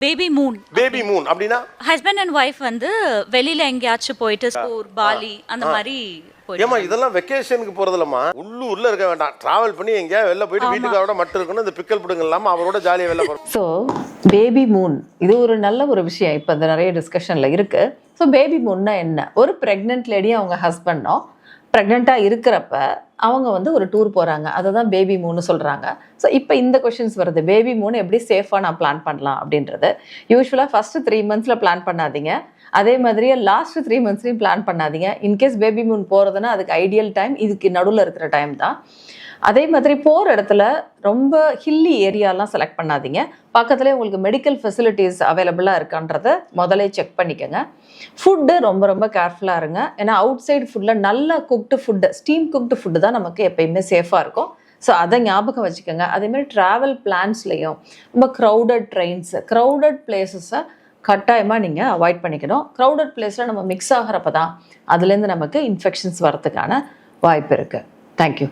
Baby Moon. Baby Moon அப்படின்னா husband and wife வந்து வெளியில எங்கேயாச்சும் போயிட்டு ஸ்கூர் பாலி அந்த மாதிரி ஏமா இதெல்லாம் வெக்கேஷனுக்கு போறதில்லம்மா, உள்ளூர்ல இருக்க வேண்டாம், டிராவல் பண்ணி எங்கேயா வெளில போயிட்டு வீட்டுக்காரோட மட்டும் இருக்கணும், இந்த பிக்கல் பிடுங்க இல்லாம அவரோட ஜாலியா வெளில போறோம். ஸோ பேபி மூன் இது ஒரு நல்ல ஒரு விஷயம் இப்போ இந்த நிறைய டிஸ்கஷனில் இருக்குது. ஸோ பேபி மூன்னா என்ன? ஒரு ப்ரெக்னென்ட் லேடி அவங்க ஹஸ்பண்டோ ப்ரெக்னெண்ட்டாக இருக்கிறப்ப அவங்க வந்து ஒரு டூர் போகிறாங்க, அதை தான் பேபி மூன்னு சொல்கிறாங்க. ஸோ இப்போ இந்த கொஷின்ஸ் வருது, பேபி மூணு எப்படி சேஃபாக நான் பிளான் பண்ணலாம் அப்படின்றது. யூஸ்வலாக ஃபஸ்ட்டு 3 months பிளான் பண்ணாதீங்க, அதே மாதிரியே லாஸ்ட்டு 3 monthsலையும் பிளான் பண்ணாதீங்க. இன்கேஸ் பேபி மூன் போகிறதுனா அதுக்கு ஐடியல் டைம் இதுக்கு நடுவில் இருக்கிற டைம் தான். அதே மாதிரி போகிற இடத்துல ரொம்ப ஹில்லி ஏரியாலாம் செலக்ட் பண்ணாதீங்க, பக்கத்துலேயே உங்களுக்கு மெடிக்கல் ஃபெசிலிட்டிஸ் அவைலபிளாக இருக்கான்றதை முதலே செக் பண்ணிக்கோங்க. ஃபுட்டு ரொம்ப ரொம்ப கேர்ஃபுல்லாக இருங்க, ஏன்னா அவுட் சைடு ஃபுட்டில் நல்லா cooked food, steam cooked food தான் நமக்கு எப்பயுமே சேஃபாக இருக்கும். ஸோ அதை ஞாபகம் வச்சுக்கோங்க. அதேமாதிரி ட்ராவல் பிளான்ஸ்லேயும் ரொம்ப க்ரௌடட் ட்ரெயின்ஸு, க்ரௌடட் பிளேசஸை கட்டாயமாக நீங்கள் அவாய்ட் பண்ணிக்கணும். க்ரௌடட் பிளேஸில் நம்ம மிக்ஸ் ஆகிறப்ப தான் அதுலேருந்து நமக்கு இன்ஃபெக்ஷன்ஸ் வரதுக்கான வாய்ப்பு இருக்குது. தேங்க்யூ.